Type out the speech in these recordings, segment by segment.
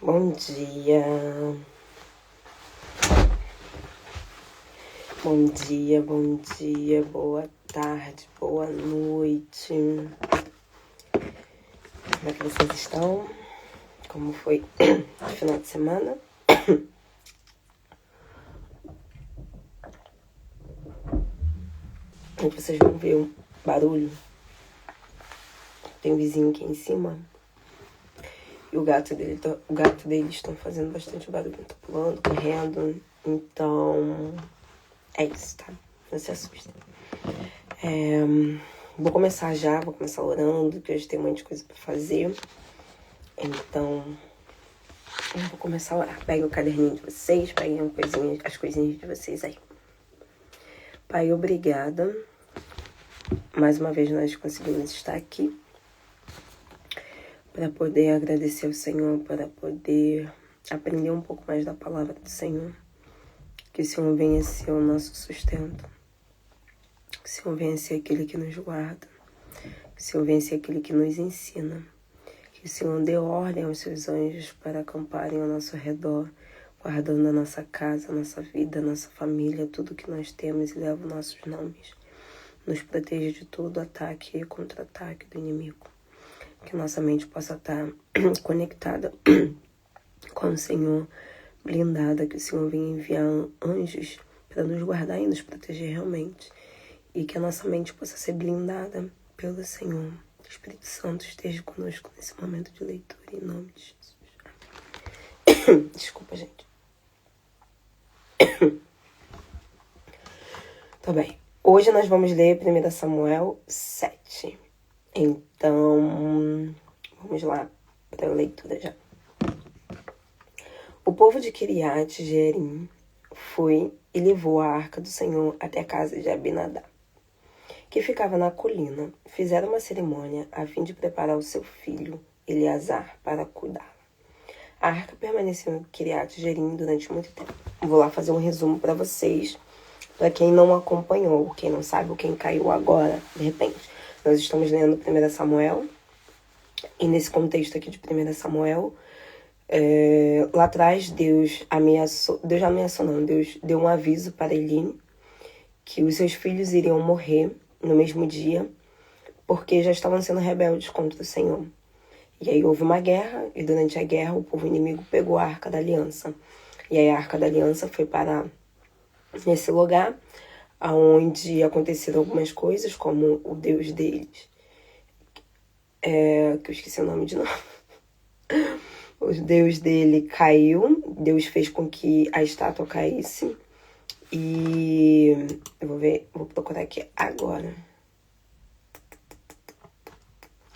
Bom dia. Bom dia, bom dia, boa tarde, boa noite. Como é que vocês estão? Como foi o final de semana? Vocês vão ver um barulho. Tem um vizinho aqui em cima. E o gato deles estão fazendo bastante barulho. Estão pulando, correndo. Então, é isso, tá? Não se assustem. Vou começar orando, que hoje tem um monte de coisa pra fazer. Então, eu vou começar a orar. Peguem o caderninho de vocês, peguem as coisinhas de vocês aí. Pai, obrigada. Mais uma vez nós conseguimos estar aqui para poder agradecer ao Senhor, para poder aprender um pouco mais da palavra do Senhor. Que o Senhor venha ser o nosso sustento. Que o Senhor venha ser aquele que nos guarda. Que o Senhor venha ser aquele que nos ensina. Que o Senhor dê ordem aos seus anjos para acamparem ao nosso redor, guardando a nossa casa, a nossa vida, a nossa família, tudo que nós temos e leva os nossos nomes. Nos proteja de todo ataque e contra-ataque do inimigo. Que nossa mente possa estar conectada com o Senhor, blindada, que o Senhor venha enviar anjos para nos guardar e nos proteger realmente. E que a nossa mente possa ser blindada pelo Senhor. O Espírito Santo esteja conosco nesse momento de leitura, em nome de Jesus. Desculpa, gente. Tá bem. Hoje nós vamos ler 1 Samuel 7. Então, vamos lá para a leitura já. O povo de Kiriat Jearim foi e levou a arca do Senhor até a casa de Abinadab, que ficava na colina. Fizeram uma cerimônia a fim de preparar o seu filho, Eleazar, para cuidá-la. A arca permaneceu em Kiriat Jearim durante muito tempo. Vou lá fazer um resumo para vocês, para quem não acompanhou, quem não sabe ou quem caiu agora, de repente. Nós estamos lendo 1 Samuel, e nesse contexto aqui de 1 Samuel, lá atrás Deus deu um aviso para Eli que os seus filhos iriam morrer no mesmo dia, porque já estavam sendo rebeldes contra o Senhor. E aí houve uma guerra, e durante a guerra o povo inimigo pegou a Arca da Aliança. E aí a Arca da Aliança foi parar nesse lugar, onde aconteceram algumas coisas, como o Deus deles, que eu esqueci o nome de novo. O Deus dele caiu, Deus fez com que a estátua caísse, e eu vou procurar aqui agora.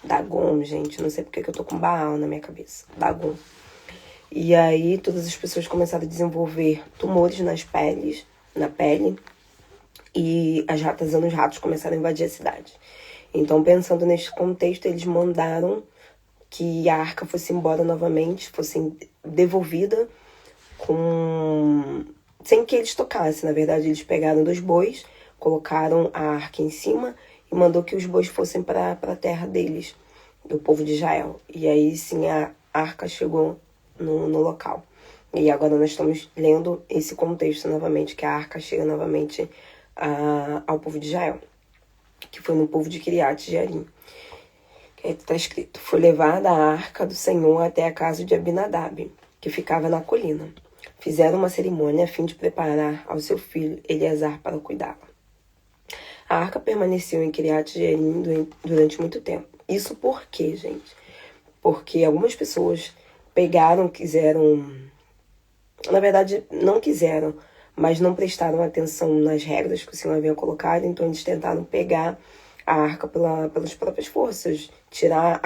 Dagon, gente, não sei porque que eu tô com Baal na minha cabeça. Dagon. E aí todas as pessoas começaram a desenvolver tumores na pele, e as ratazanas, os ratos começaram a invadir a cidade. Então, pensando neste contexto, eles mandaram que a arca fosse embora novamente, fosse devolvida sem que eles tocassem. Na verdade, eles pegaram 2 bois, colocaram a arca em cima e mandou que os bois fossem para a terra deles, do povo de Israel. E aí sim a arca chegou no local. E agora nós estamos lendo esse contexto novamente, que a arca chega novamente ao povo de Israel, que foi no povo de Kiriat Jearim. Que está escrito: foi levada a arca do Senhor até a casa de Abinadab, que ficava na colina. Fizeram uma cerimônia a fim de preparar ao seu filho Eleazar para cuidá-la. A arca permaneceu em Kiriat Jearim durante muito tempo. Isso por quê, gente? Porque algumas pessoas na verdade, não quiseram, mas não prestaram atenção nas regras que o Senhor havia colocado, então eles tentaram pegar a arca pelas próprias forças, tinha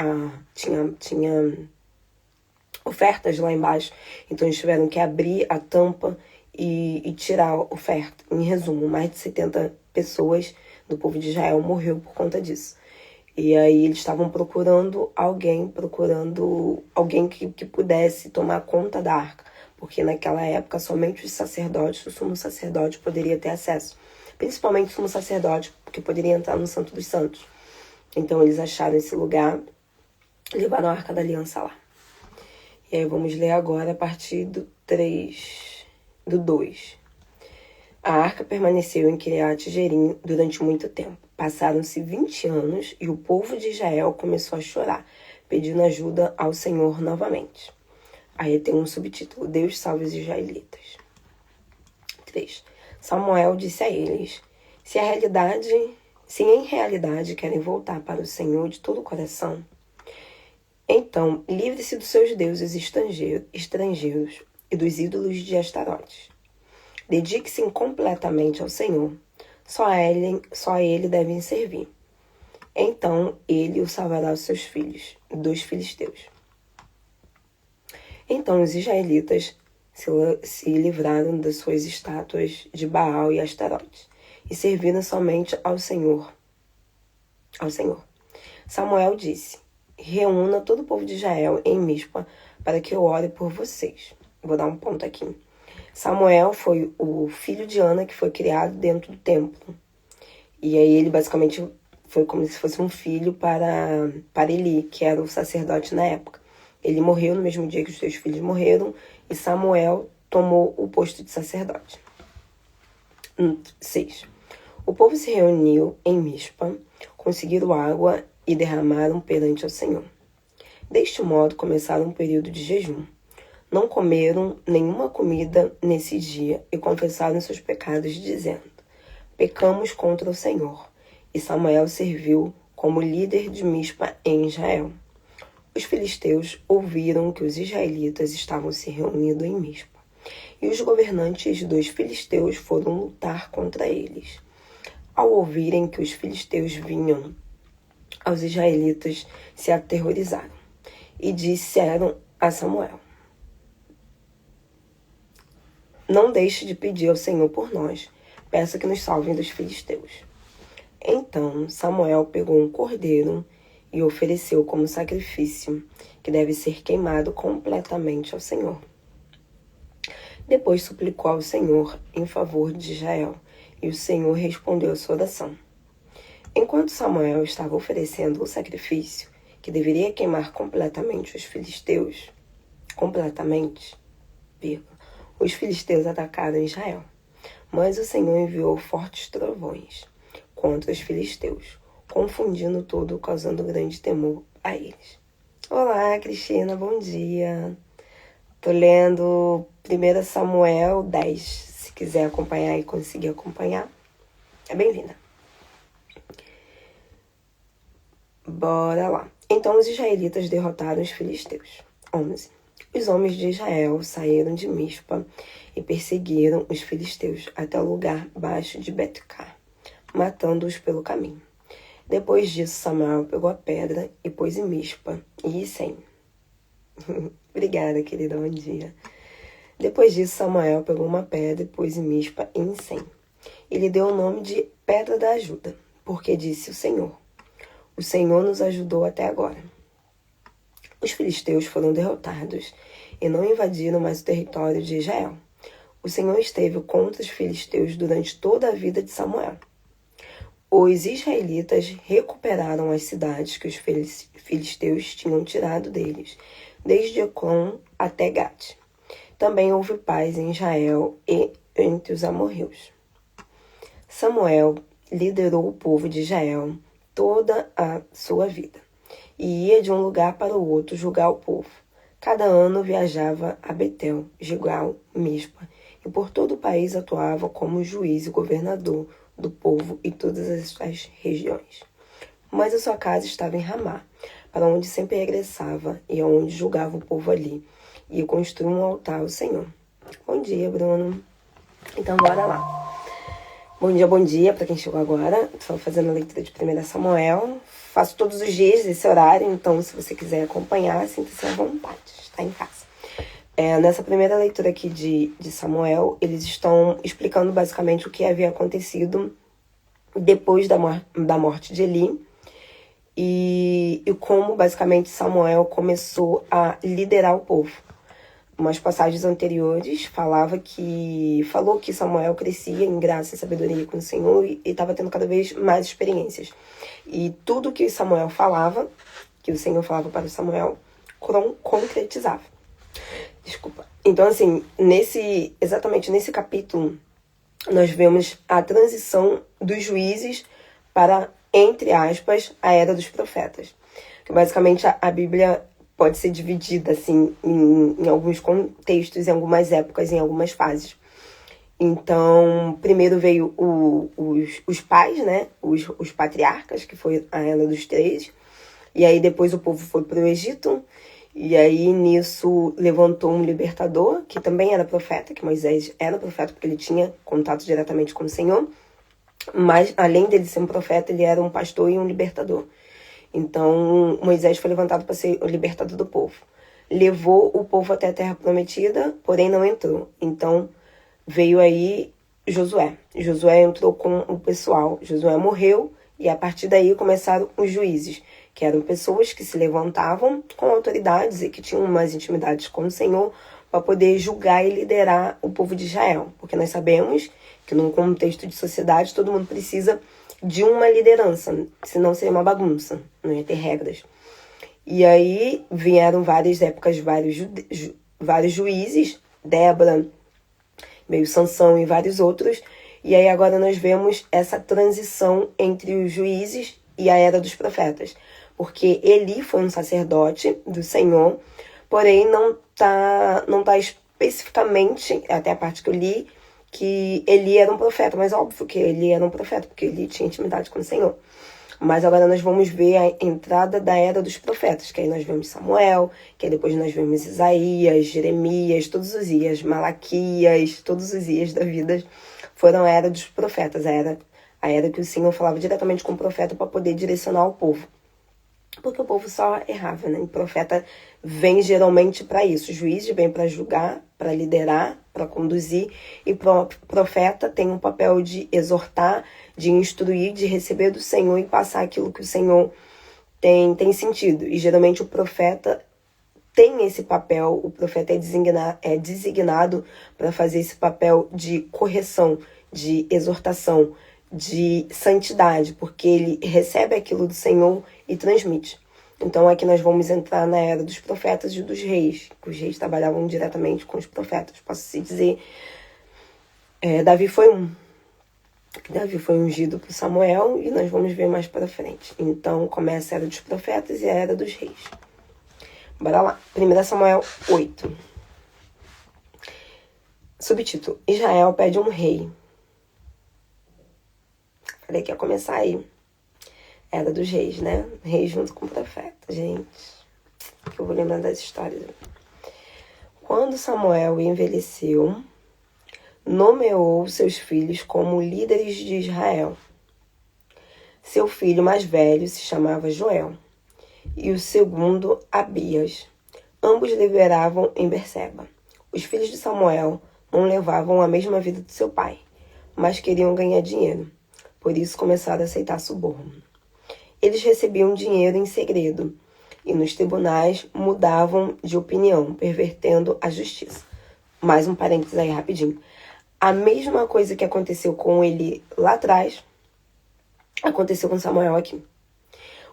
ofertas lá embaixo, então eles tiveram que abrir a tampa e tirar a oferta. Em resumo, mais de 70 pessoas do povo de Israel morreu por conta disso. E aí eles estavam procurando alguém que pudesse tomar conta da arca, porque naquela época somente os sacerdotes, o sumo sacerdote poderia ter acesso, principalmente o sumo sacerdote, porque poderia entrar no Santo dos Santos. Então eles acharam esse lugar, levaram a Arca da Aliança lá. E aí vamos ler agora a partir do 2. A arca permaneceu em Kiriat Jearim durante muito tempo. Passaram-se 20 anos e o povo de Israel começou a chorar, pedindo ajuda ao Senhor novamente. Aí tem um subtítulo: Deus salve os israelitas. 3. Samuel disse a eles: Se em realidade querem voltar para o Senhor de todo o coração, então livre-se dos seus deuses estrangeiros e dos ídolos de Astarote. Dedique-se completamente ao Senhor. Só a ele devem servir. Então ele o salvará dos seus filhos, dos filisteus. Então os israelitas se livraram das suas estátuas de Baal e Astarote e serviram somente ao Senhor. Samuel disse: Reúna todo o povo de Israel em Mispa para que eu ore por vocês. Vou dar um ponto aqui. Samuel foi o filho de Ana que foi criado dentro do templo. E aí ele basicamente foi como se fosse um filho para Eli, que era o sacerdote na época. Ele morreu no mesmo dia que os seus filhos morreram e Samuel tomou o posto de sacerdote. 6. O povo se reuniu em Mispa, conseguiram água e derramaram perante ao Senhor. Deste modo começaram um período de jejum. Não comeram nenhuma comida nesse dia e confessaram seus pecados, dizendo: Pecamos contra o Senhor. E Samuel serviu como líder de Mispa em Israel. Os filisteus ouviram que os israelitas estavam se reunindo em Mispa, e os governantes dos filisteus foram lutar contra eles. Ao ouvirem que os filisteus vinham, os israelitas se aterrorizaram e disseram a Samuel: Não deixe de pedir ao Senhor por nós, peça que nos salvem dos filisteus. Então Samuel pegou um cordeiro e ofereceu como sacrifício, que deve ser queimado completamente ao Senhor. Depois suplicou ao Senhor em favor de Israel, e o Senhor respondeu a sua oração. Enquanto Samuel estava oferecendo o sacrifício, que deveria queimar completamente os filisteus, os filisteus atacaram Israel. Mas o Senhor enviou fortes trovões contra os filisteus, confundindo tudo, causando grande temor a eles. Olá, Cristina, bom dia. Tô lendo 1 Samuel 10. Se quiser acompanhar e conseguir acompanhar, é bem-vinda. Bora lá. Então os israelitas derrotaram os filisteus. 11. Os homens de Israel saíram de Mispa e perseguiram os filisteus até o lugar baixo de Betcar, matando-os pelo caminho. Depois disso, Samuel pegou a pedra e pôs em Mispa e Sem. Obrigada, querida, bom dia. Depois disso, Samuel pegou uma pedra e pôs em Mispa e Sem. Ele deu o nome de Pedra da Ajuda, porque disse o Senhor nos ajudou até agora. Os filisteus foram derrotados e não invadiram mais o território de Israel. O Senhor esteve contra os filisteus durante toda a vida de Samuel. Os israelitas recuperaram as cidades que os filisteus tinham tirado deles, desde Ecrom até Gate. Também houve paz em Israel e entre os amorreus. Samuel liderou o povo de Israel toda a sua vida e ia de um lugar para o outro julgar o povo. Cada ano viajava a Betel, Gilgal, Mispa, e por todo o país atuava como juiz e governador do povo e todas as regiões. Mas a sua casa estava em Ramá, para onde sempre regressava e aonde julgava o povo ali, e construiu um altar ao Senhor. Bom dia, Bruno. Então, bora lá. Bom dia para quem chegou agora. Estou fazendo a leitura de 1 Samuel. Faço todos os dias esse horário, então se você quiser acompanhar, sinta-se à vontade, está em casa. Nessa primeira leitura aqui de Samuel, eles estão explicando basicamente o que havia acontecido depois da morte de Eli e como basicamente Samuel começou a liderar o povo. Umas passagens anteriores falou que Samuel crescia em graça e sabedoria com o Senhor e estava tendo cada vez mais experiências. E tudo que Samuel falava, que o Senhor falava para Samuel, concretizava. Desculpa. Então, assim, exatamente nesse capítulo, nós vemos a transição dos juízes para, entre aspas, a era dos profetas. Que basicamente a Bíblia pode ser dividida assim em alguns contextos, em algumas épocas, em algumas fases. Então, primeiro veio os pais, né? Os patriarcas, que foi a era dos 3. E aí depois o povo foi para o Egito. E aí nisso levantou um libertador, que também era profeta, que Moisés era profeta porque ele tinha contato diretamente com o Senhor. Mas além dele ser um profeta, ele era um pastor e um libertador. Então Moisés foi levantado para ser o libertador do povo. Levou o povo até a terra prometida, porém não entrou. Então veio aí Josué. Josué entrou com o pessoal. Josué morreu e a partir daí começaram os juízes, que eram pessoas que se levantavam com autoridades e que tinham umas intimidades com o Senhor para poder julgar e liderar o povo de Israel. Porque nós sabemos que num contexto de sociedade todo mundo precisa de uma liderança, senão seria uma bagunça, não ia ter regras. E aí vieram várias épocas, vários juízes, Débora, meio Sansão e vários outros. E aí agora nós vemos essa transição entre os juízes e a era dos profetas. Porque Eli foi um sacerdote do Senhor, porém não tá especificamente, até a parte que eu li, que Eli era um profeta. Mas óbvio que Eli era um profeta, porque Eli tinha intimidade com o Senhor. Mas agora nós vamos ver a entrada da era dos profetas, que aí nós vemos Samuel, que aí depois nós vemos Isaías, Jeremias, todos os Ias, Malaquias, todos os Ias da vida foram a era dos profetas, a era que o Senhor falava diretamente com o profeta para poder direcionar o povo. Porque o povo só errava, né? O profeta vem geralmente para isso. O juiz vem para julgar, para liderar, para conduzir. E o profeta tem um papel de exortar, de instruir, de receber do Senhor e passar aquilo que o Senhor tem sentido. E geralmente o profeta tem esse papel, o profeta é designado para fazer esse papel de correção, de exortação, de santidade, porque ele recebe aquilo do Senhor e transmite. Então aqui nós vamos entrar na era dos profetas e dos reis, que os reis trabalhavam diretamente com os profetas. Posso se dizer, Davi foi ungido por Samuel e nós vamos ver mais para frente. Então começa a era dos profetas e a era dos reis. Bora lá. 1 Samuel 8. Subtítulo: Israel pede um rei. Falei que ia começar aí. Era dos reis, né? Reis junto com o profeta, gente. Que eu vou lembrar das histórias. Quando Samuel envelheceu, nomeou seus filhos como líderes de Israel. Seu filho mais velho se chamava Joel e o segundo Abias. Ambos lideravam em Berseba. Os filhos de Samuel não levavam a mesma vida de seu pai, mas queriam ganhar dinheiro. Por isso começaram a aceitar suborno. Eles recebiam dinheiro em segredo e nos tribunais mudavam de opinião, pervertendo a justiça. Mais um parênteses aí rapidinho. A mesma coisa que aconteceu com ele lá atrás, aconteceu com Samuel aqui.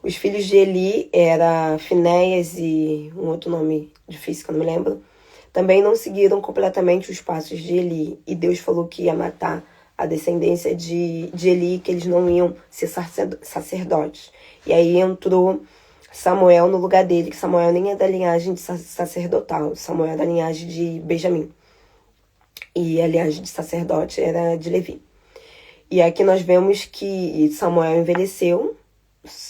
Os filhos de Eli eram Finéias e um outro nome difícil que eu não me lembro. Também não seguiram completamente os passos de Eli. E Deus falou que ia matar a descendência de Eli, que eles não iam ser sacerdotes. E aí entrou Samuel no lugar dele, que Samuel nem é da linhagem de sacerdotal. Samuel é da linhagem de Benjamim. E a linhagem de sacerdote era de Levi. E aqui nós vemos que Samuel envelheceu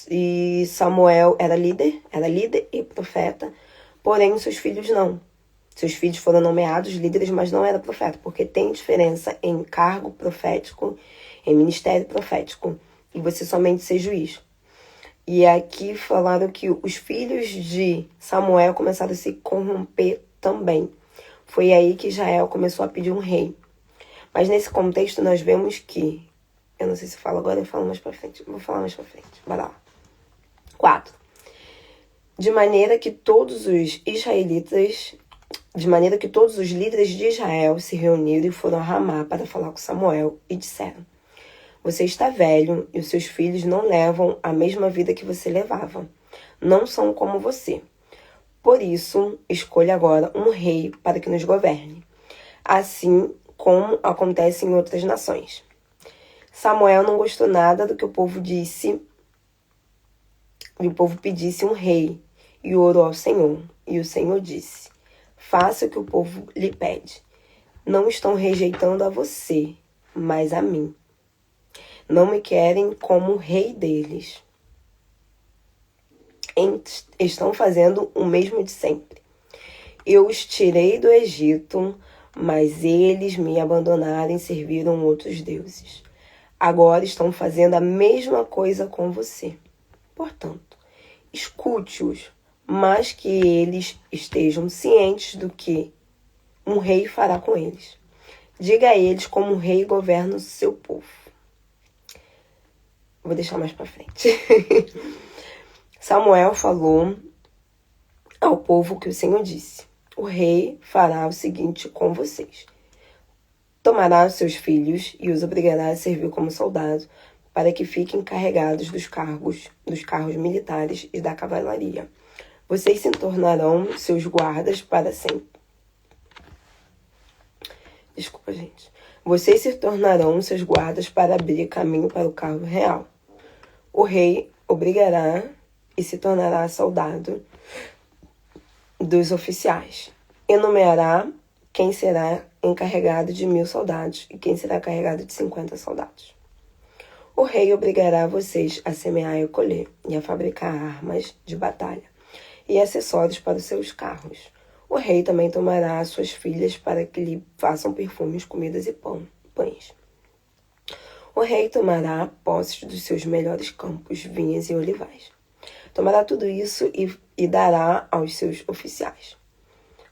e Samuel era líder e profeta, porém seus filhos não. Seus filhos foram nomeados líderes, mas não era profeta, porque tem diferença em cargo profético, em ministério profético, e você somente ser juiz. E aqui falaram que os filhos de Samuel começaram a se corromper também. Foi aí que Israel começou a pedir um rei. Mas nesse contexto nós vemos que, eu não sei se eu falo agora, eu falo mais pra frente. Vou falar mais pra frente. Bora lá. 4. De maneira que todos os líderes de Israel se reuniram e foram a Ramá para falar com Samuel e disseram: você está velho e os seus filhos não levam a mesma vida que você levava. Não são como você. Por isso, escolha agora um rei para que nos governe, assim como acontece em outras nações. Samuel não gostou nada do que o povo disse, e o povo pedisse um rei, e orou ao Senhor. E o Senhor disse: faça o que o povo lhe pede. Não estão rejeitando a você, mas a mim. Não me querem como rei deles. Estão fazendo o mesmo de sempre. Eu os tirei do Egito, mas eles me abandonaram e serviram outros deuses. Agora estão fazendo a mesma coisa com você. Portanto, escute-os, mas que eles estejam cientes do que um rei fará com eles. Diga a eles como um rei governa o seu povo. Vou deixar mais para frente. Samuel falou ao povo que o Senhor disse: o rei fará o seguinte com vocês. Tomará os seus filhos e os obrigará a servir como soldados, para que fiquem carregados dos carros militares e da cavalaria. Vocês se tornarão seus guardas para sempre. Desculpa, gente. Vocês se tornarão seus guardas para abrir caminho para o carro real. O rei obrigará e se tornará soldado dos oficiais. E nomeará quem será encarregado de 1.000 soldados e quem será carregado de 50 soldados. O rei obrigará vocês a semear e colher, e a fabricar armas de batalha e acessórios para os seus carros. O rei também tomará suas filhas para que lhe façam perfumes, comidas e pães. O rei tomará posse dos seus melhores campos, vinhas e olivais. Tomará tudo isso e dará aos seus oficiais.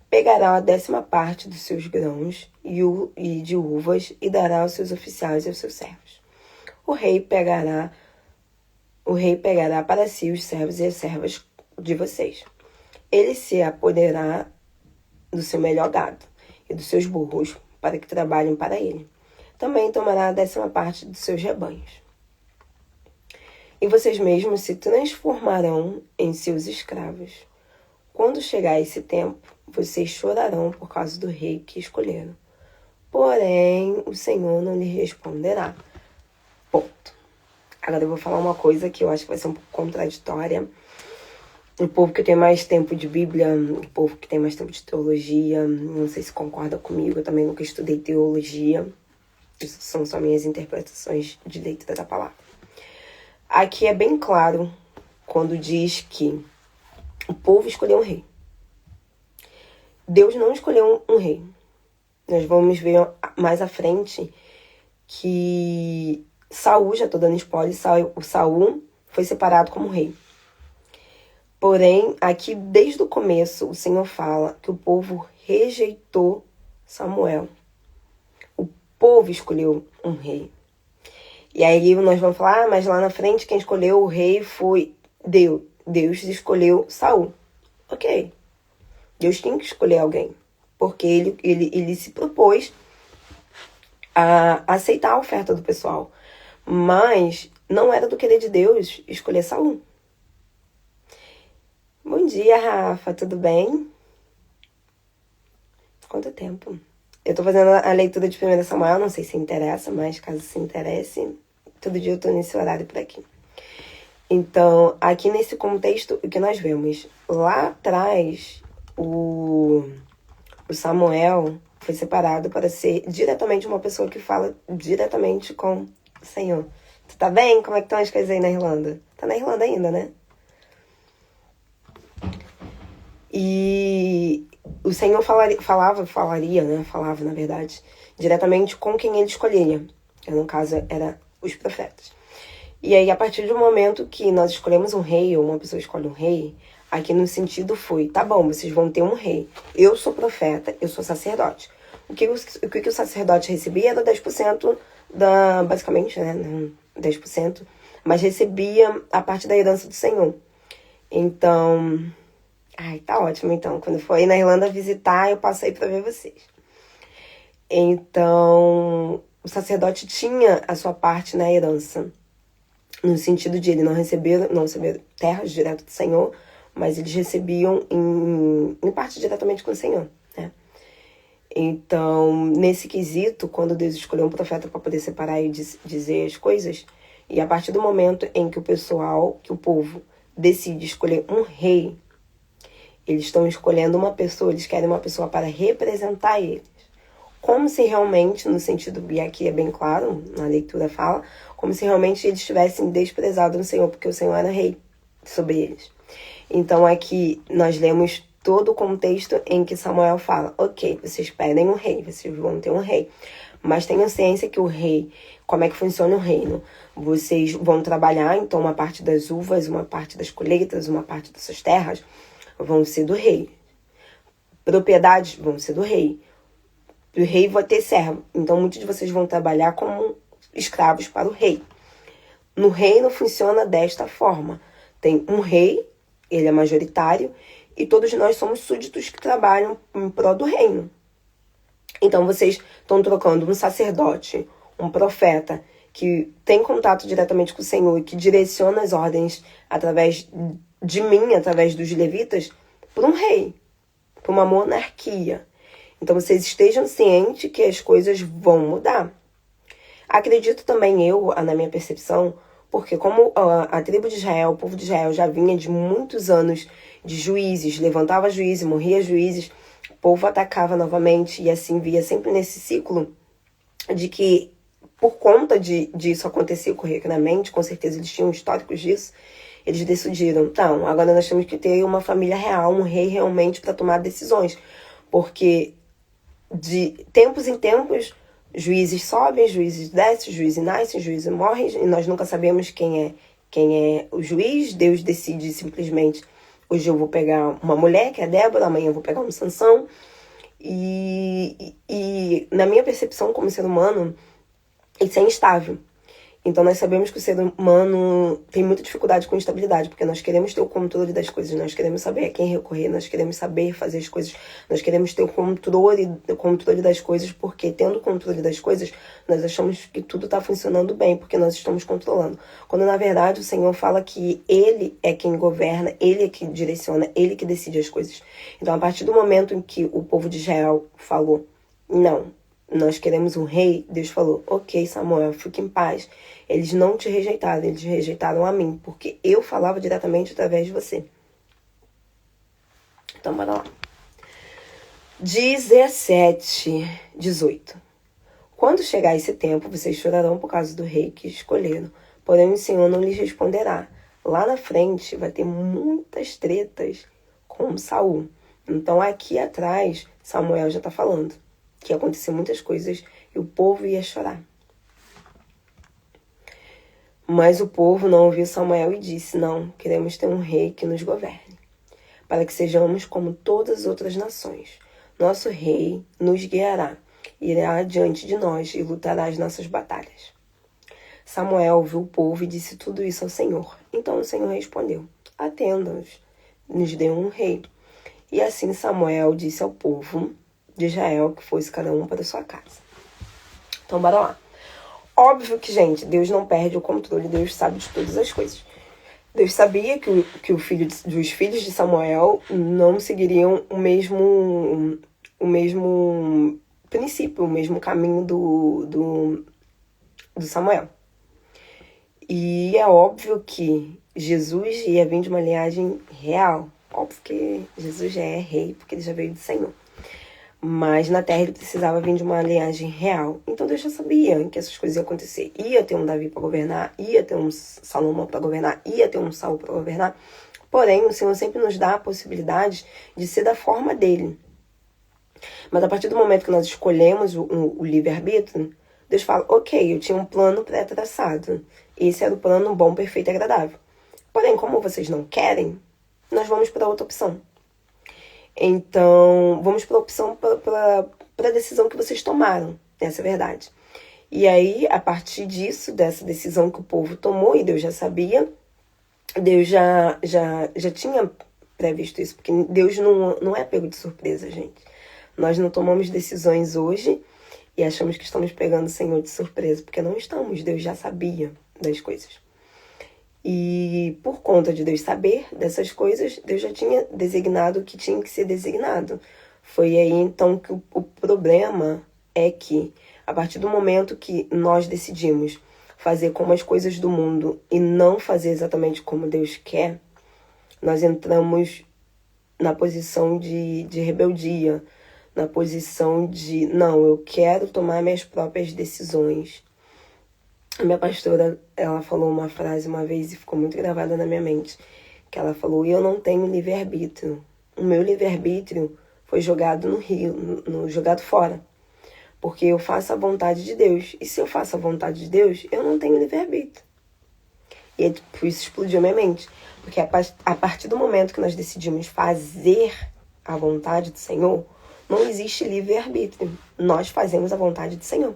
Pegará a 10ª parte dos seus grãos e de uvas e dará aos seus oficiais e aos seus servos. O rei pegará para si os servos e as servas de vocês. Ele se apoderará do seu melhor gado e dos seus burros para que trabalhem para ele. Também tomará a 10ª parte dos seus rebanhos. E vocês mesmos se transformarão em seus escravos. Quando chegar esse tempo, vocês chorarão por causa do rei que escolheram. Porém, o Senhor não lhe responderá. Ponto. Agora eu vou falar uma coisa que eu acho que vai ser um pouco contraditória. O povo que tem mais tempo de Bíblia, o povo que tem mais tempo de teologia, não sei se concorda comigo, eu também nunca estudei teologia. Isso são só minhas interpretações de leitura da palavra. Aqui é bem claro quando diz que o povo escolheu um rei. Deus não escolheu um rei. Nós vamos ver mais à frente que Saul, já estou dando spoiler, Saul foi separado como rei. Porém, aqui desde o começo, o Senhor fala que o povo rejeitou Samuel. O povo escolheu um rei. E aí nós vamos falar, mas lá na frente quem escolheu o rei foi Deus. Deus escolheu Saul. Ok. Deus tinha que escolher alguém. Porque ele se propôs a aceitar a oferta do pessoal. Mas não era do querer de Deus escolher Saul. Bom dia, Rafa. Tudo bem? Quanto tempo? Eu tô fazendo a leitura de 1 Samuel. Não sei se interessa, mas caso se interesse, todo dia eu tô nesse horário por aqui. Então, aqui nesse contexto, o que nós vemos? Lá atrás, o Samuel foi separado para ser diretamente uma pessoa que fala diretamente com o Senhor. Tu tá bem? Como é que estão as coisas aí na Irlanda? Tá na Irlanda ainda, né? E o Senhor falaria, na verdade, diretamente com quem ele escolheria. No caso, era os profetas. E aí, a partir do momento que nós escolhemos um rei, ou uma pessoa escolhe um rei, aqui no sentido foi, tá bom, vocês vão ter um rei. Eu sou profeta, eu sou sacerdote. O que o sacerdote recebia era 10% basicamente, né? 10%, mas recebia a parte da herança do Senhor. Então, tá ótimo, então. Quando for aí na Irlanda visitar, eu passo aí pra ver vocês. Então, o sacerdote tinha a sua parte na herança. No sentido de ele não receber terras direto do Senhor, mas eles recebiam em parte diretamente com o Senhor, né? Então, nesse quesito, quando Deus escolheu um profeta para poder separar e dizer as coisas, e a partir do momento em que o povo decide escolher um rei, eles estão escolhendo uma pessoa, eles querem uma pessoa para representar eles. Como se realmente, no sentido, e aqui é bem claro, na leitura fala, como se realmente eles tivessem desprezado no Senhor, porque o Senhor era rei sobre eles. Então aqui nós lemos todo o contexto em que Samuel fala, ok, vocês pedem um rei, vocês vão ter um rei, mas tenham ciência que o rei, como é que funciona o reino? Vocês vão trabalhar, então uma parte das uvas, uma parte das colheitas, uma parte dessas terras vão ser do rei. Propriedades vão ser do rei. O rei vai ter servo. Então, muitos de vocês vão trabalhar como escravos para o rei. No reino funciona desta forma. Tem um rei, ele é majoritário, e todos nós somos súditos que trabalham em prol do reino. Então, vocês estão trocando um sacerdote, um profeta, que tem contato diretamente com o Senhor e que direciona as ordens através de mim, através dos levitas, para um rei, para uma monarquia. Então, vocês estejam cientes que as coisas vão mudar. Acredito também eu, na minha percepção, porque como a tribo de Israel, o povo de Israel já vinha de muitos anos de juízes, levantava juízes, morria juízes, o povo atacava novamente e assim via sempre nesse ciclo de que, por conta disso acontecer corriqueiramente, com certeza eles tinham históricos disso, eles decidiram, então, agora nós temos que ter uma família real, um rei realmente para tomar decisões, porque de tempos em tempos, juízes sobem, juízes descem, juízes nascem, juízes morrem, e nós nunca sabemos quem é o juiz. Deus decide simplesmente, hoje eu vou pegar uma mulher, que é a Débora, amanhã eu vou pegar um Sansão. E na minha percepção como ser humano, isso é instável. Então nós sabemos que o ser humano tem muita dificuldade com estabilidade, porque nós queremos ter o controle das coisas, nós queremos saber a quem recorrer, nós queremos saber fazer as coisas, nós queremos ter o controle das coisas, porque tendo o controle das coisas, nós achamos que tudo está funcionando bem, porque nós estamos controlando. Quando na verdade o Senhor fala que Ele é quem governa, Ele é quem direciona, Ele que decide as coisas. Então a partir do momento em que o povo de Israel falou, não, nós queremos um rei, Deus falou, ok, Samuel, fique em paz. Eles não te rejeitaram, eles rejeitaram a mim, porque eu falava diretamente através de você. Então, bora lá. 18. Quando chegar esse tempo, vocês chorarão por causa do rei que escolheram, porém o Senhor não lhes responderá. Lá na frente vai ter muitas tretas com Saul. Então, aqui atrás, Samuel já está falando que ia acontecer muitas coisas e o povo ia chorar. Mas o povo não ouviu Samuel e disse, não, queremos ter um rei que nos governe, para que sejamos como todas as outras nações. Nosso rei nos guiará, irá adiante de nós e lutará as nossas batalhas. Samuel ouviu o povo e disse tudo isso ao Senhor. Então o Senhor respondeu, atenda-nos, nos dê um rei. E assim Samuel disse ao povo de Israel que fosse cada um para sua casa. Então, bora lá. Óbvio que, gente, Deus não perde o controle, Deus sabe de todas as coisas. Deus sabia que os filhos de Samuel não seguiriam o mesmo princípio, o mesmo caminho do Samuel. E é óbvio que Jesus ia vir de uma linhagem real. Óbvio que Jesus já é rei, porque ele já veio do Senhor. Mas na terra ele precisava vir de uma linhagem real. Então Deus já sabia que essas coisas iam acontecer. Ia ter um Davi para governar, ia ter um Salomão para governar, ia ter um Saul para governar. Porém, o Senhor sempre nos dá a possibilidade de ser da forma dele. Mas a partir do momento que nós escolhemos o livre-arbítrio, Deus fala, ok, eu tinha um plano pré-traçado. Esse era o plano bom, perfeito e agradável. Porém, como vocês não querem, nós vamos para outra opção. Então, vamos para a opção, para a decisão que vocês tomaram. Essa é a verdade. E aí, a partir disso, dessa decisão que o povo tomou, e Deus já sabia, Deus já tinha previsto isso, porque Deus não é pego de surpresa, gente. Nós não tomamos decisões hoje e achamos que estamos pegando o Senhor de surpresa, porque não estamos. Deus já sabia das coisas. E por conta de Deus saber dessas coisas, Deus já tinha designado o que tinha que ser designado. Foi aí então que o problema é que, a partir do momento que nós decidimos fazer como as coisas do mundo e não fazer exatamente como Deus quer, nós entramos na posição de rebeldia, na posição de, não, eu quero tomar minhas próprias decisões. A minha pastora, ela falou uma frase uma vez e ficou muito gravada na minha mente, que ela falou, eu não tenho livre-arbítrio. O meu livre-arbítrio foi jogado no rio, jogado fora. Porque eu faço a vontade de Deus. E se eu faço a vontade de Deus, eu não tenho livre-arbítrio. E por isso explodiu minha mente. Porque a partir do momento que nós decidimos fazer a vontade do Senhor, não existe livre-arbítrio. Nós fazemos a vontade do Senhor.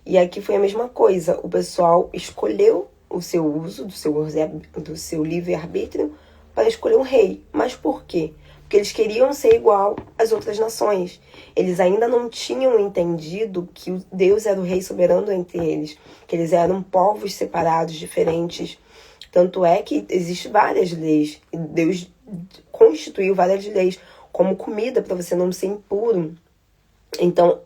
E aqui foi a mesma coisa. O pessoal escolheu o seu uso, do seu livre-arbítrio, para escolher um rei. Mas por quê? Porque eles queriam ser igual às outras nações. Eles ainda não tinham entendido que Deus era o rei soberano entre eles, que eles eram povos separados, diferentes. Tanto é que existem várias leis. Deus constituiu várias leis, como comida para você não ser impuro. Então,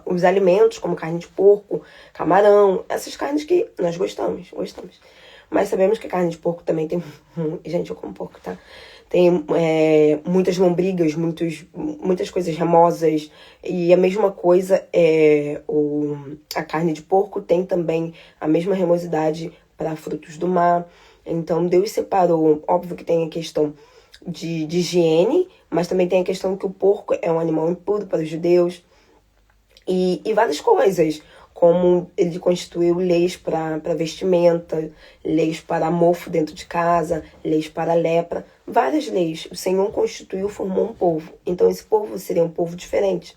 os alimentos, como carne de porco, camarão, essas carnes que nós gostamos. Mas sabemos que a carne de porco também tem... Gente, eu como porco, tá? Tem muitas lombrigas, muitas coisas remosas. E a mesma coisa, a carne de porco tem também a mesma remosidade para frutos do mar. Então, Deus separou, óbvio que tem a questão de higiene, mas também tem a questão que o porco é um animal impuro para os judeus. E várias coisas, como ele constituiu leis para vestimenta, leis para mofo dentro de casa, leis para lepra, várias leis. O Senhor constituiu, formou um povo. Então esse povo seria um povo diferente.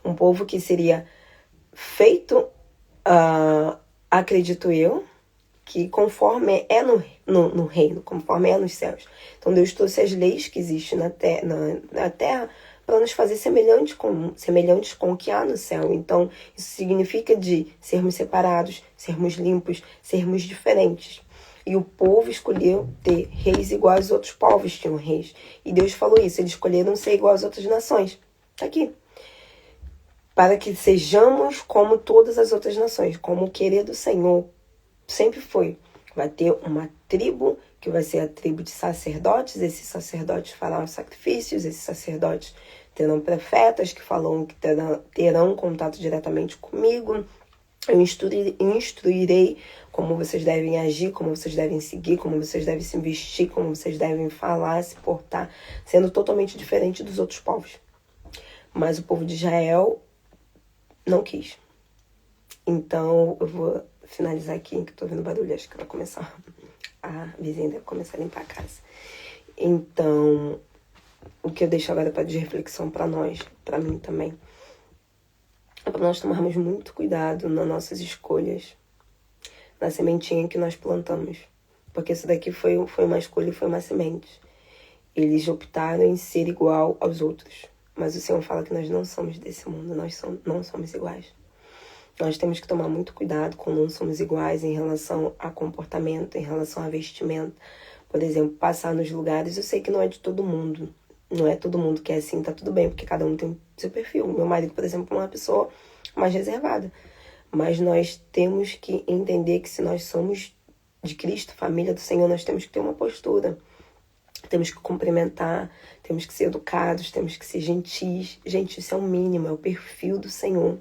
Um povo que seria feito, acredito eu, que conforme é no reino, conforme é nos céus. Então Deus trouxe as leis que existem na terra para nos fazer semelhantes com o que há no céu. Então isso significa de sermos separados, sermos limpos, sermos diferentes. E o povo escolheu ter reis iguais aos outros povos tinham reis. E Deus falou isso, eles escolheram ser igual às outras nações. Tá aqui. Para que sejamos como todas as outras nações, como o querer do Senhor sempre foi. Vai ter uma tribo que vai ser a tribo de sacerdotes. Esses sacerdotes farão sacrifícios, esses sacerdotes terão profetas que falam que terão contato diretamente comigo. Eu instruirei como vocês devem agir, como vocês devem seguir, como vocês devem se vestir, como vocês devem falar, se portar, sendo totalmente diferente dos outros povos. Mas o povo de Israel não quis. Então eu vou finalizar aqui, que eu tô vendo barulho, acho que vai começar, a vizinha deve começar a limpar a casa. Então, o que eu deixo agora de reflexão para nós, para mim também, é para nós tomarmos muito cuidado nas nossas escolhas, na sementinha que nós plantamos. Porque isso daqui foi uma escolha, foi uma semente. Eles optaram em ser igual aos outros. Mas o Senhor fala que nós não somos desse mundo, nós não somos iguais. Nós temos que tomar muito cuidado com não somos iguais em relação a comportamento, em relação a vestimento. Por exemplo, passar nos lugares, eu sei que não é de todo mundo. Não é todo mundo que é assim, tá tudo bem, porque cada um tem seu perfil. Meu marido, por exemplo, é uma pessoa mais reservada. Mas nós temos que entender que se nós somos de Cristo, família do Senhor, nós temos que ter uma postura. Temos que cumprimentar, temos que ser educados, temos que ser gentis. Gente, isso é o mínimo, é o perfil do Senhor.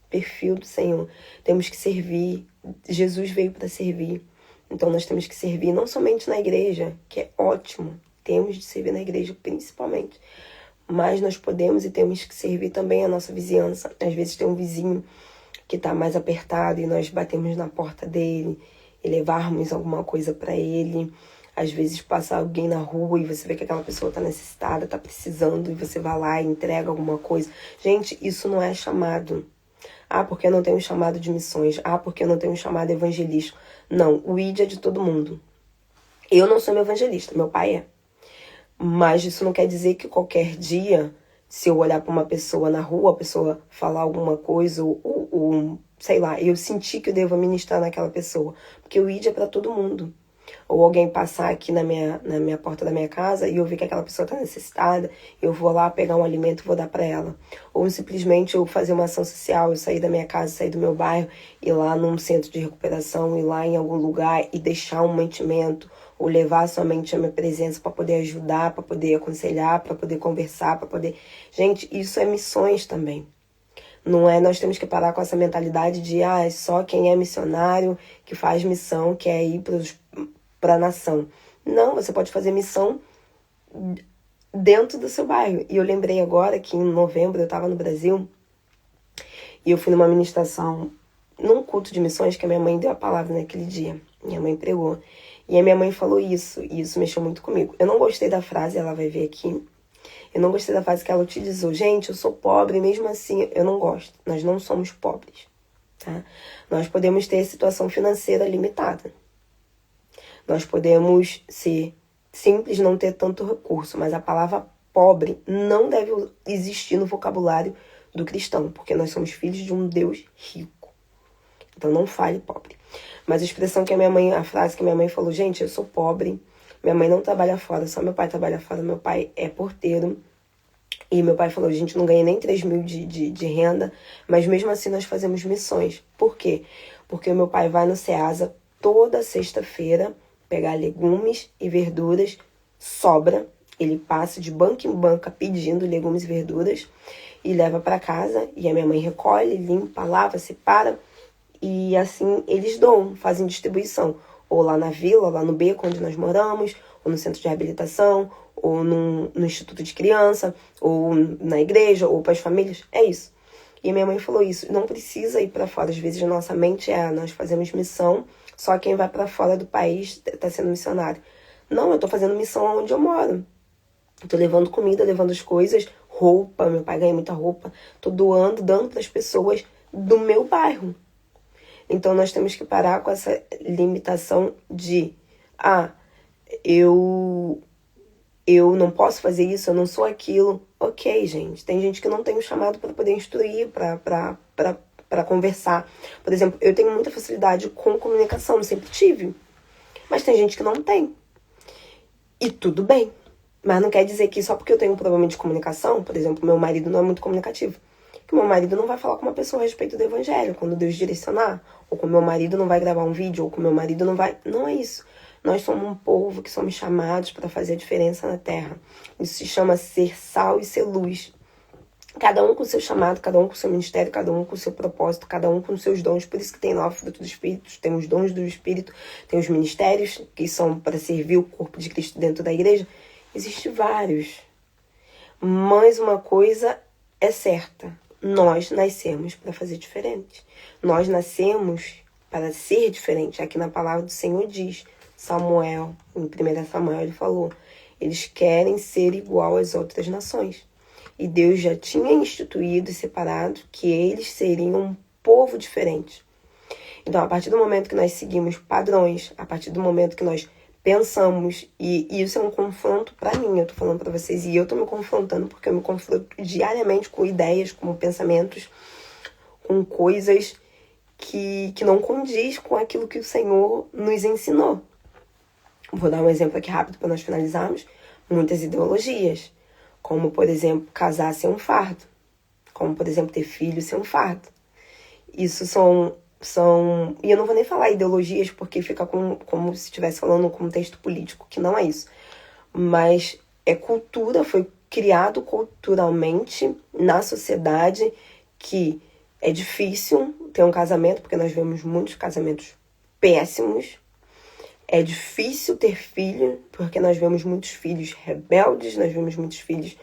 Perfil do Senhor. Temos que servir. Jesus veio para servir. Então nós temos que servir não somente na igreja, que é ótimo. Temos de servir na igreja principalmente. Mas nós podemos e temos que servir também a nossa vizinhança. Às vezes tem um vizinho que está mais apertado e nós batemos na porta dele e levarmos alguma coisa para ele. Às vezes passa alguém na rua e você vê que aquela pessoa está necessitada, está precisando, e você vai lá e entrega alguma coisa. Gente, isso não é chamado. Ah, porque eu não tenho chamado de missões. Ah, porque eu não tenho chamado evangelístico. Não, o ID é de todo mundo. Eu não sou meu evangelista, meu pai é. Mas isso não quer dizer que qualquer dia, se eu olhar para uma pessoa na rua, a pessoa falar alguma coisa ou sei lá, eu senti que eu devo ministrar naquela pessoa. Porque o ID é para todo mundo. Ou alguém passar aqui na minha porta da minha casa e eu ver que aquela pessoa está necessitada, eu vou lá pegar um alimento e vou dar para ela. Ou simplesmente eu fazer uma ação social, eu sair da minha casa, sair do meu bairro, ir lá num centro de recuperação, ir lá em algum lugar e deixar um mantimento, ou levar somente a minha presença para poder ajudar, para poder aconselhar, para poder conversar, para poder... Gente, isso é missões também. Não é, nós temos que parar com essa mentalidade de só quem é missionário que faz missão, que é ir para a nação. Não, você pode fazer missão dentro do seu bairro. E eu lembrei agora que em novembro eu estava no Brasil e eu fui numa ministração, num culto de missões que a minha mãe deu a palavra naquele dia. Minha mãe pregou. E a minha mãe falou isso, e isso mexeu muito comigo. Eu não gostei da frase, ela vai ver aqui. Eu não gostei da frase que ela utilizou. Gente, eu sou pobre, mesmo assim eu não gosto. Nós não somos pobres, tá? Nós podemos ter situação financeira limitada. Nós podemos ser simples, não ter tanto recurso, mas a palavra pobre não deve existir no vocabulário do cristão, porque nós somos filhos de um Deus rico. Então não fale pobre. Mas a expressão que a frase que minha mãe falou, gente, eu sou pobre, minha mãe não trabalha fora, só meu pai trabalha fora, meu pai é porteiro. E meu pai falou, a gente não ganha nem 3 mil de renda, mas mesmo assim nós fazemos missões. Por quê? Porque o meu pai vai no Ceasa toda sexta-feira pegar legumes e verduras, sobra, ele passa de banca em banca pedindo legumes e verduras e leva para casa, e a minha mãe recolhe, limpa, lava, separa, e assim eles fazem distribuição, ou lá na vila, ou lá no beco onde nós moramos, ou no centro de reabilitação, ou no instituto de criança, ou na igreja, ou para as famílias, é isso. E a minha mãe falou isso, não precisa ir para fora, às vezes a nossa mente nós fazemos missão, só quem vai para fora do país está sendo missionário. Não, eu estou fazendo missão onde eu moro. Estou levando comida, levando as coisas, roupa, meu pai ganha muita roupa, estou doando, dando para as pessoas do meu bairro. Então nós temos que parar com essa limitação de eu não posso fazer isso, eu não sou aquilo. Ok, gente, tem gente que não tem o chamado para poder instruir, para conversar. Por exemplo, eu tenho muita facilidade com comunicação, sempre tive. Mas tem gente que não tem. E tudo bem. Mas não quer dizer que só porque eu tenho um problema de comunicação, por exemplo, meu marido não é muito comunicativo, que meu marido não vai falar com uma pessoa a respeito do evangelho quando Deus direcionar, ou que meu marido não vai gravar um vídeo, ou que meu marido não vai... Não é isso. Nós somos um povo que somos chamados para fazer a diferença na terra. Isso se chama ser sal e ser luz. Cada um com o seu chamado, cada um com o seu ministério, cada um com o seu propósito, cada um com os seus dons. Por isso que tem lá o fruto do Espírito, tem os dons do Espírito, tem os ministérios que são para servir o corpo de Cristo dentro da igreja. Existem vários. Mas uma coisa é certa. Nós nascemos para fazer diferente. Nós nascemos para ser diferente. Aqui na palavra do Senhor diz, Samuel, em 1 Samuel, ele falou, eles querem ser igual às outras nações. E Deus já tinha instituído e separado que eles seriam um povo diferente. Então, a partir do momento que nós seguimos padrões, a partir do momento que nós pensamos, e isso é um confronto para mim, eu tô falando para vocês, e eu tô me confrontando porque eu me confronto diariamente com ideias, com pensamentos, com coisas que não condiz com aquilo que o Senhor nos ensinou. Vou dar um exemplo aqui rápido para nós finalizarmos. Muitas ideologias, como, por exemplo, casar ser um fardo, como, por exemplo, ter filho ser um fardo. Isso são... E eu não vou nem falar ideologias, porque fica como se estivesse falando um contexto político, que não é isso. Mas é cultura, foi criado culturalmente na sociedade que é difícil ter um casamento, porque nós vemos muitos casamentos péssimos. É difícil ter filho, porque nós vemos muitos filhos rebeldes, nós vemos muitos filhos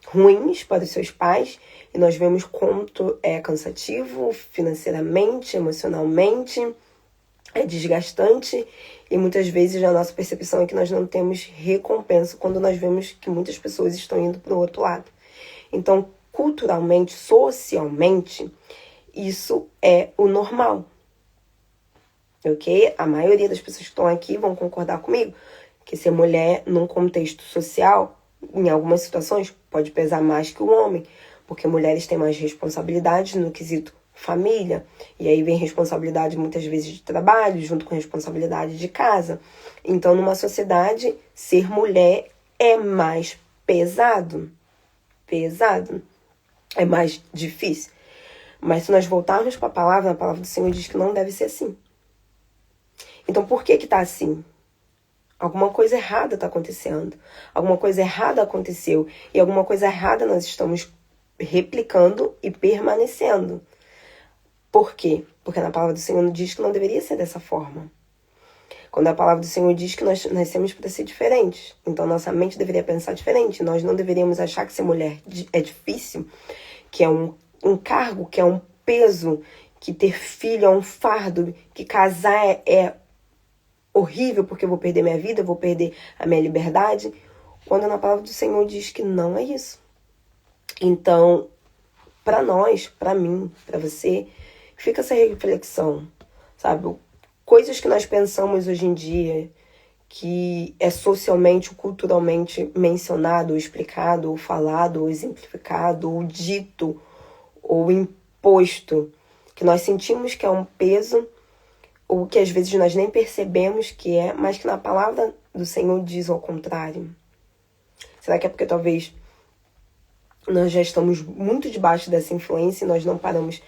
ruins para os seus pais, e nós vemos quanto é cansativo financeiramente, emocionalmente, é desgastante, e muitas vezes a nossa percepção é que nós não temos recompensa quando nós vemos que muitas pessoas estão indo para o outro lado. Então, culturalmente, socialmente, isso é o normal. Ok? A maioria das pessoas que estão aqui vão concordar comigo que ser mulher num contexto social, em algumas situações, pode pesar mais que o homem, porque mulheres têm mais responsabilidades no quesito família, e aí vem responsabilidade muitas vezes de trabalho, junto com responsabilidade de casa. Então, numa sociedade, ser mulher é mais pesado, é mais difícil. Mas se nós voltarmos para a palavra do Senhor diz que não deve ser assim. Então, por que tá assim? Alguma coisa errada está acontecendo. Alguma coisa errada aconteceu. E alguma coisa errada nós estamos replicando e permanecendo. Por quê? Porque na palavra do Senhor diz que não deveria ser dessa forma. Quando a palavra do Senhor diz que nós nascemos para ser diferentes. Então nossa mente deveria pensar diferente. Nós não deveríamos achar que ser mulher é difícil, que é um cargo, que é um peso, que ter filho é um fardo, que casar é horrível porque eu vou perder minha vida, eu vou perder a minha liberdade. Quando na palavra do Senhor diz que não é isso. Então, para nós, para mim, para você, fica essa reflexão, sabe? Coisas que nós pensamos hoje em dia, que é socialmente ou culturalmente mencionado, ou explicado, ou falado, ou exemplificado, ou dito, ou imposto, que nós sentimos que é um peso, ou que às vezes nós nem percebemos que é, mas que na palavra do Senhor diz ao contrário. Será que é porque talvez nós já estamos muito debaixo dessa influência e nós não paramos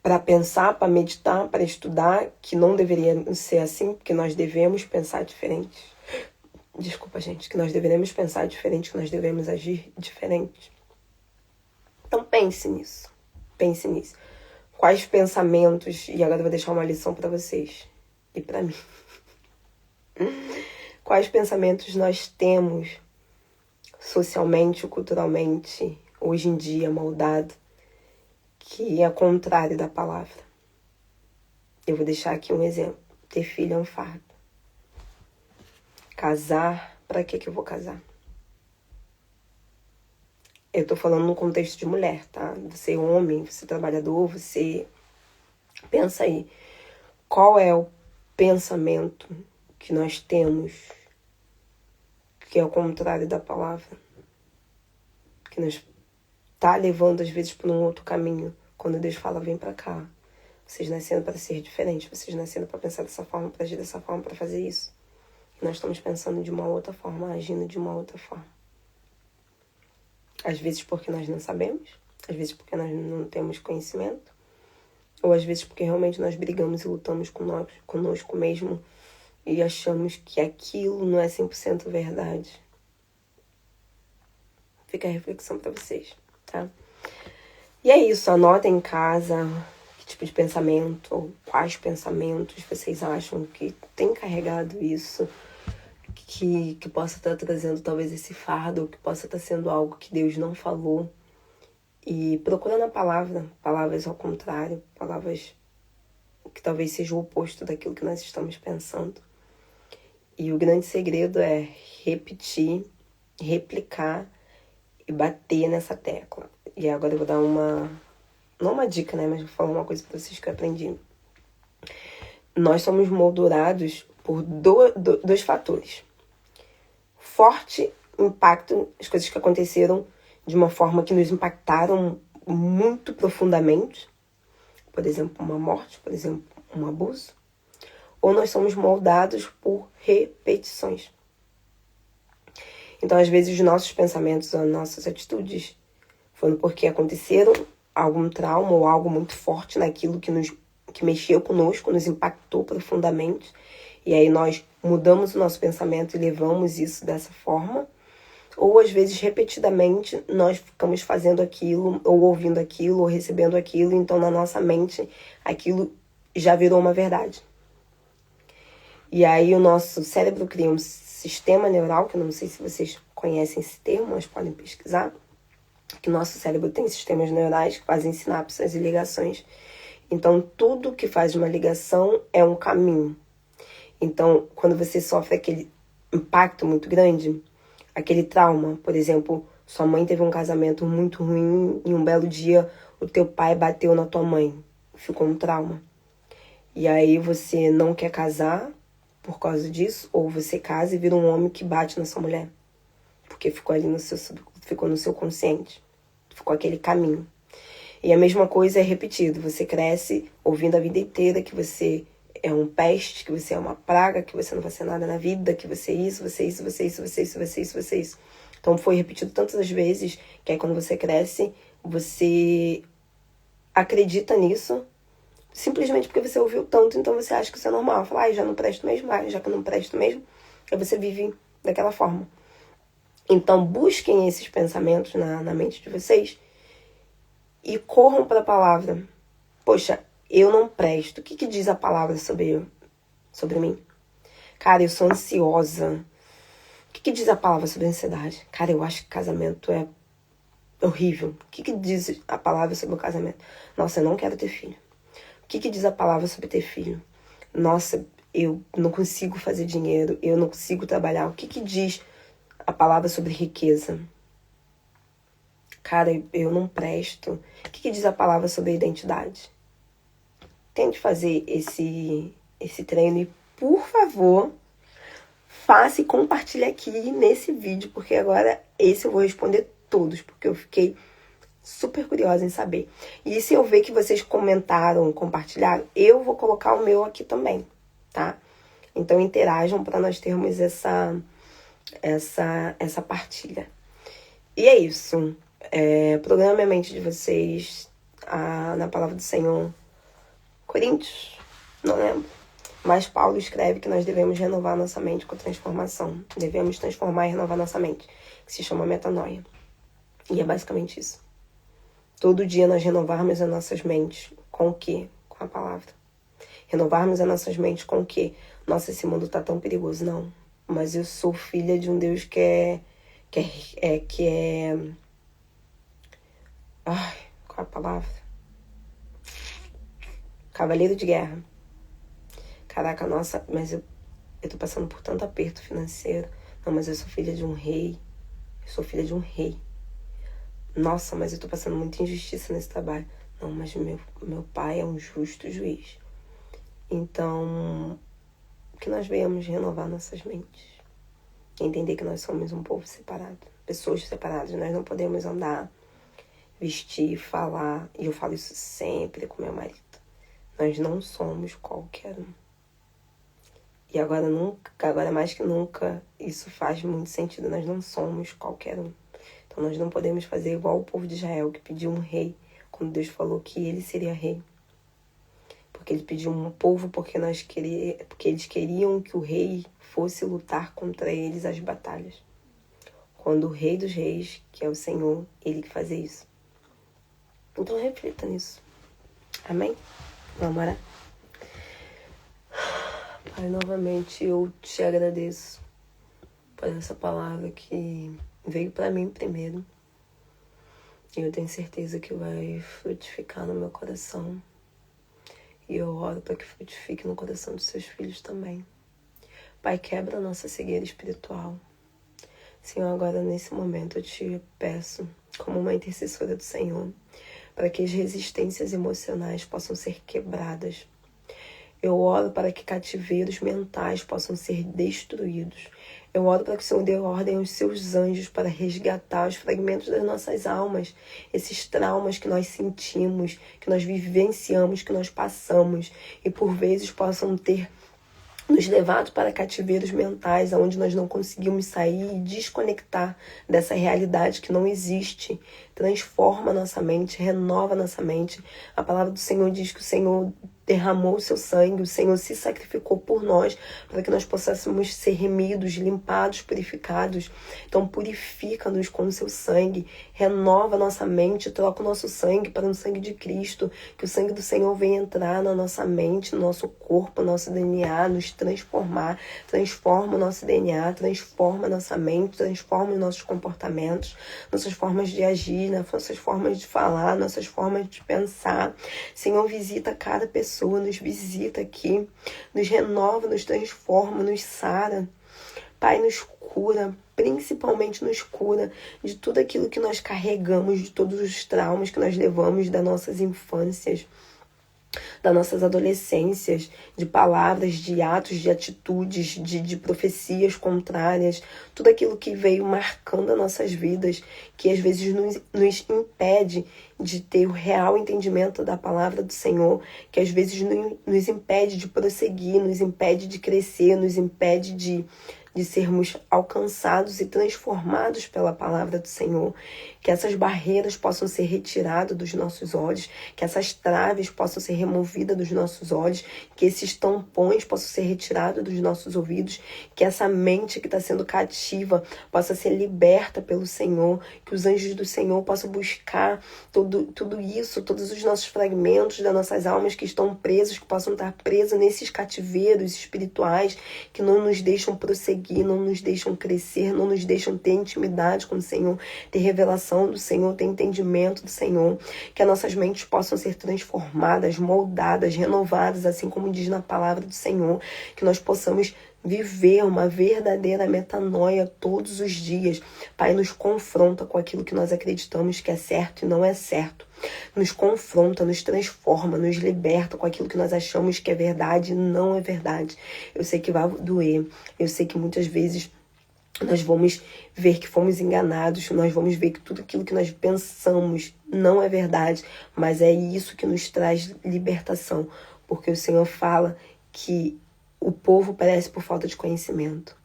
para pensar, para meditar, para estudar, que não deveria ser assim, porque nós devemos pensar diferente. Desculpa, gente, que nós devemos pensar diferente, que nós devemos agir diferente. Então pense nisso. Pense nisso. Quais pensamentos, e agora eu vou deixar uma lição para vocês e para mim. Quais pensamentos nós temos socialmente, culturalmente, hoje em dia, moldado, que é contrário da palavra. Eu vou deixar aqui um exemplo. Ter filho é um fardo. Casar, para que eu vou casar? Eu tô falando no contexto de mulher, tá? Você é homem, você é trabalhador, você... Pensa aí. Qual é o pensamento que nós temos que é o contrário da palavra? Que nos tá levando, às vezes, por um outro caminho. Quando Deus fala, vem pra cá. Vocês nasceram para ser diferentes. Vocês nasceram para pensar dessa forma, para agir dessa forma, para fazer isso. E nós estamos pensando de uma outra forma, agindo de uma outra forma. Às vezes porque nós não sabemos. Às vezes porque nós não temos conhecimento. Ou às vezes porque realmente nós brigamos e lutamos conosco mesmo. E achamos que aquilo não é 100% verdade. Fica a reflexão para vocês, tá? E é isso, anotem em casa que tipo de pensamento, ou quais pensamentos vocês acham que tem carregado isso, que possa estar trazendo talvez esse fardo, ou que possa estar sendo algo que Deus não falou. E procura na palavra, palavras ao contrário, palavras que talvez sejam o oposto daquilo que nós estamos pensando. E o grande segredo é repetir, replicar e bater nessa tecla. E agora eu vou dar não uma dica, né? Mas vou falar uma coisa pra vocês que eu aprendi. Nós somos moldurados por dois fatores. Forte impacto, as coisas que aconteceram de uma forma que nos impactaram muito profundamente. Por exemplo, uma morte, por exemplo, um abuso. Ou nós somos moldados por repetições. Então, às vezes, os nossos pensamentos, as nossas atitudes foram porque aconteceram algum trauma ou algo muito forte naquilo que mexeu conosco, nos impactou profundamente. E aí nós mudamos o nosso pensamento e levamos isso dessa forma. Ou, às vezes, repetidamente, nós ficamos fazendo aquilo, ou ouvindo aquilo, ou recebendo aquilo. Então, na nossa mente, aquilo já virou uma verdade. E aí o nosso cérebro cria um sistema neural, que eu não sei se vocês conhecem esse termo, mas podem pesquisar, que o nosso cérebro tem sistemas neurais que fazem sinapses e ligações. Então, tudo que faz uma ligação é um caminho. Então, quando você sofre aquele impacto muito grande, aquele trauma, por exemplo, sua mãe teve um casamento muito ruim e um belo dia o teu pai bateu na tua mãe, ficou um trauma. E aí você não quer casar por causa disso, ou você casa e vira um homem que bate na sua mulher, porque ficou ali ficou no seu consciente, ficou aquele caminho. E a mesma coisa é repetido. Você cresce ouvindo a vida inteira que você é um peste, que você é uma praga, que você não vai ser nada na vida, que você é isso, você é isso, você é isso, você é isso, você é isso, você é isso. Então foi repetido tantas vezes que aí quando você cresce, você acredita nisso, simplesmente porque você ouviu tanto, então você acha que isso é normal. Fala, já não presto mesmo, já que eu não presto mesmo, aí você vive daquela forma. Então busquem esses pensamentos na mente de vocês e corram para a palavra. Poxa, eu não presto. O que diz a palavra sobre mim? Cara, eu sou ansiosa. O que diz a palavra sobre ansiedade? Cara, eu acho que casamento é horrível. O que diz a palavra sobre o casamento? Nossa, eu não quero ter filho. O que diz a palavra sobre ter filho? Nossa, eu não consigo fazer dinheiro, eu não consigo trabalhar. O que diz a palavra sobre riqueza? Cara, eu não presto. O que diz a palavra sobre identidade? Tente fazer esse treino e, por favor, faça e compartilhe aqui nesse vídeo, porque agora esse eu vou responder todos, porque eu fiquei super curiosa em saber. E se eu ver que vocês comentaram, compartilharam, eu vou colocar o meu aqui também, tá? Então interajam para nós termos essa partilha. E é isso. Programe a mente de vocês na palavra do Senhor. Coríntios, não lembro. Mas Paulo escreve que nós devemos renovar nossa mente com transformação. Devemos transformar e renovar nossa mente, que se chama metanoia. E é basicamente isso. Todo dia nós renovarmos as nossas mentes. Com o quê? Com a palavra. Renovarmos as nossas mentes com o quê? Nossa, esse mundo tá tão perigoso. Não. Mas eu sou filha de um Deus que é... Ai, qual é a palavra? Cavaleiro de guerra. Caraca, nossa, mas eu tô passando por tanto aperto financeiro. Não, mas eu sou filha de um rei. Eu sou filha de um rei. Nossa, mas eu tô passando muita injustiça nesse trabalho. Não, mas meu pai é um justo juiz. Então, que nós venhamos renovar nossas mentes. Entender que nós somos um povo separado. Pessoas separadas. Nós não podemos andar, vestir, falar. E eu falo isso sempre com meu marido. Nós não somos qualquer um. E agora mais que nunca, isso faz muito sentido. Nós não somos qualquer um. Então nós não podemos fazer igual o povo de Israel, que pediu um rei, quando Deus falou que ele seria rei. Porque ele pediu um povo porque eles queriam que o rei fosse lutar contra eles as batalhas. Quando o rei dos reis, que é o Senhor, ele que fazia isso. Então reflita nisso. Amém? Vamos orar? Pai, novamente eu te agradeço por essa palavra que veio para mim primeiro. E eu tenho certeza que vai frutificar no meu coração. E eu oro para que frutifique no coração dos seus filhos também. Pai, quebra a nossa cegueira espiritual. Senhor, agora nesse momento eu te peço, como uma intercessora do Senhor, para que as resistências emocionais possam ser quebradas. Eu oro para que cativeiros mentais possam ser destruídos. Eu oro para que o Senhor dê ordem aos seus anjos para resgatar os fragmentos das nossas almas, esses traumas que nós sentimos, que nós vivenciamos, que nós passamos e por vezes possam ter nos levado para cativeiros mentais, onde nós não conseguimos sair e desconectar dessa realidade que não existe. Transforma nossa mente, renova nossa mente. A palavra do Senhor diz que o Senhor derramou o seu sangue, o Senhor se sacrificou por nós, para que nós possássemos ser remidos, limpados, purificados. Então purifica-nos com o seu sangue, renova nossa mente, troca o nosso sangue para o sangue de Cristo, que o sangue do Senhor venha entrar na nossa mente, no nosso corpo, no nosso DNA, nos transformar, transforma o nosso DNA, transforma a nossa mente, transforma os nossos comportamentos, nossas formas de agir, nossas formas de falar, nossas formas de pensar. Senhor, visita cada pessoa, nos visita aqui, nos renova, nos transforma, nos sara. Pai, nos cura, principalmente nos cura de tudo aquilo que nós carregamos, de todos os traumas que nós levamos das nossas infâncias. das nossas adolescências, de palavras, de atos, de atitudes, de profecias contrárias, tudo aquilo que veio marcando as nossas vidas, que às vezes nos impede de ter o real entendimento da palavra do Senhor, que às vezes nos impede de prosseguir, nos impede de crescer, nos impede de sermos alcançados e transformados pela palavra do Senhor, que essas barreiras possam ser retiradas dos nossos olhos, que essas traves possam ser removidas dos nossos olhos, que esses tampões possam ser retirados dos nossos ouvidos, que essa mente que está sendo cativa possa ser liberta pelo Senhor, que os anjos do Senhor possam buscar tudo isso, todos os nossos fragmentos das nossas almas que estão presos, que possam estar presos nesses cativeiros espirituais que não nos deixam prosseguir, não nos deixam crescer, não nos deixam ter intimidade com o Senhor, ter revelação do Senhor, ter entendimento do Senhor, que as nossas mentes possam ser transformadas, moldadas, renovadas, assim como diz na palavra do Senhor, que nós possamos viver uma verdadeira metanoia todos os dias. Pai, nos confronta com aquilo que nós acreditamos que é certo e não é certo. Nos confronta, nos transforma, nos liberta com aquilo que nós achamos que é verdade e não é verdade. Eu sei que vai doer, eu sei que muitas vezes nós vamos ver que fomos enganados, nós vamos ver que tudo aquilo que nós pensamos não é verdade, mas é isso que nos traz libertação, porque o Senhor fala que o povo perece por falta de conhecimento.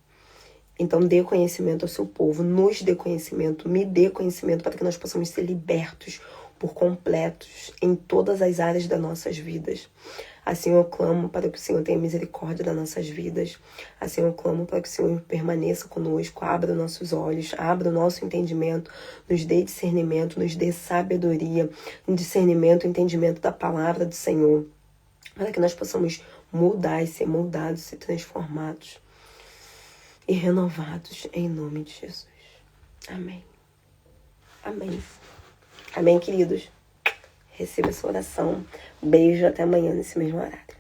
Então dê conhecimento ao seu povo, nos dê conhecimento, me dê conhecimento para que nós possamos ser libertos por completos em todas as áreas das nossas vidas. Assim eu clamo para que o Senhor tenha misericórdia das nossas vidas. Assim eu clamo para que o Senhor permaneça conosco, abra nossos olhos, abra o nosso entendimento, nos dê discernimento, nos dê sabedoria, discernimento, entendimento da palavra do Senhor, para que nós possamos mudar e ser moldados, ser transformados e renovados em nome de Jesus. Amém. Amém. Amém, queridos. Receba essa oração. Beijo, até amanhã nesse mesmo horário.